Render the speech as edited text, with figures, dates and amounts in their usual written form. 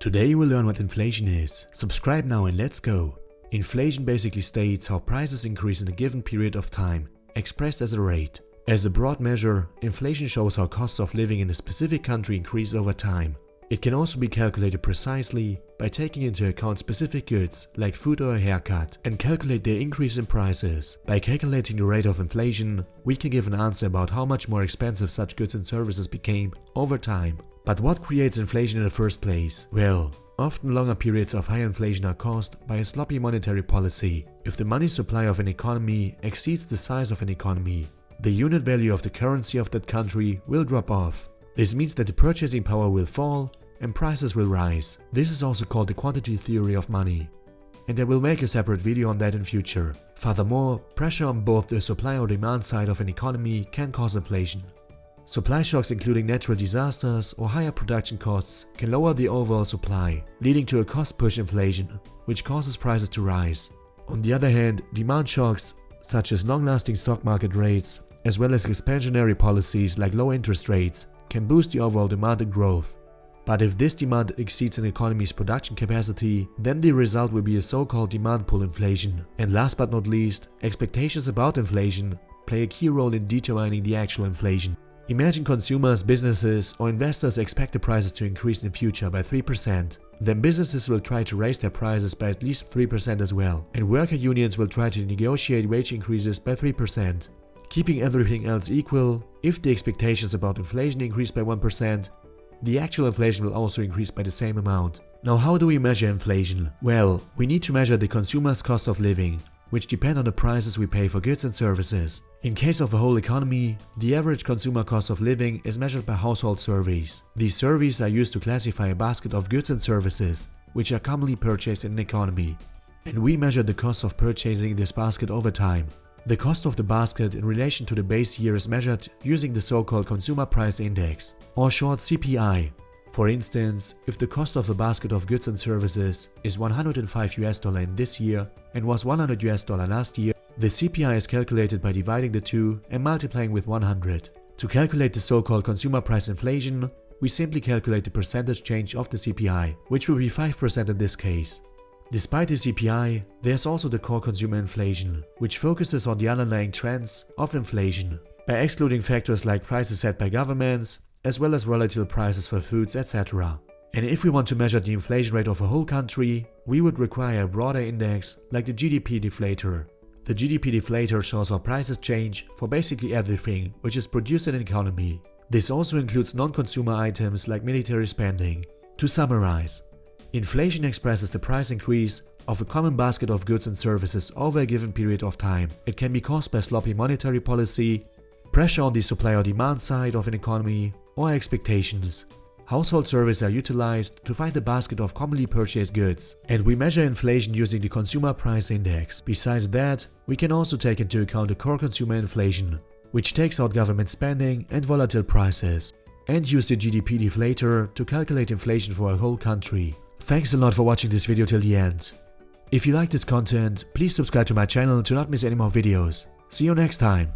Today we'll learn what inflation is. Subscribe now and let's go. Inflation basically states how prices increase in a given period of time, expressed as a rate. As a broad measure, inflation shows how costs of living in a specific country increase over time. It can also be calculated precisely by taking into account specific goods like food or a haircut and calculate their increase in prices. By calculating the rate of inflation, we can give an answer about how much more expensive such goods and services became over time. But what creates inflation in the first place? Well, often longer periods of high inflation are caused by a sloppy monetary policy. If the money supply of an economy exceeds the size of an economy, the unit value of the currency of that country will drop off. This means that the purchasing power will fall and prices will rise. This is also called the quantity theory of money, and I will make a separate video on that in future. Furthermore, pressure on both the supply or demand side of an economy can cause inflation. Supply shocks including natural disasters or higher production costs can lower the overall supply, leading to a cost push inflation, which causes prices to rise. On the other hand, demand shocks such as long-lasting stock market rates, as well as expansionary policies like low interest rates, can boost the overall demand and growth. But if this demand exceeds an economy's production capacity, then the result will be a so-called demand pull inflation. And last but not least, expectations about inflation play a key role in determining the actual inflation. Imagine consumers, businesses, or investors expect the prices to increase in the future by 3%. Then businesses will try to raise their prices by at least 3% as well, and worker unions will try to negotiate wage increases by 3%. Keeping everything else equal, if the expectations about inflation increase by 1%, the actual inflation will also increase by the same amount. Now, how do we measure inflation? Well, we need to measure the consumer's cost of living, which depend on the prices we pay for goods and services. In case of a whole economy, the average consumer cost of living is measured by household surveys. These surveys are used to classify a basket of goods and services, which are commonly purchased in an economy. And we measure the cost of purchasing this basket over time. The cost of the basket in relation to the base year is measured using the so-called Consumer Price Index, or short CPI. For instance, if the cost of a basket of goods and services is $105 in this year and was $100 last year, the CPI is calculated by dividing the two and multiplying with 100. To calculate the so-called consumer price inflation, we simply calculate the percentage change of the CPI, which will be 5% in this case. Despite the CPI, there's also the core consumer inflation, which focuses on the underlying trends of inflation. By excluding factors like prices set by governments, as well as volatile prices for foods, etc. And if we want to measure the inflation rate of a whole country, we would require a broader index like the Gdp Deflator. The Gdp Deflator shows how prices change for basically everything which is produced in an economy. This also includes non-consumer items like military spending. To summarize, inflation expresses the price increase of a common basket of goods and services over a given period of time. It can be caused by sloppy monetary policy, pressure on the supply or demand side of an economy, or expectations. Household surveys are utilized to find a basket of commonly purchased goods, and we measure inflation using the Consumer Price Index. Besides that, we can also take into account the core consumer inflation, which takes out government spending and volatile prices, and use the Gdp Deflator to calculate inflation for a whole country. Thanks a lot for watching this video till the end. If you like this content, please subscribe to my channel to not miss any more videos. See you next time.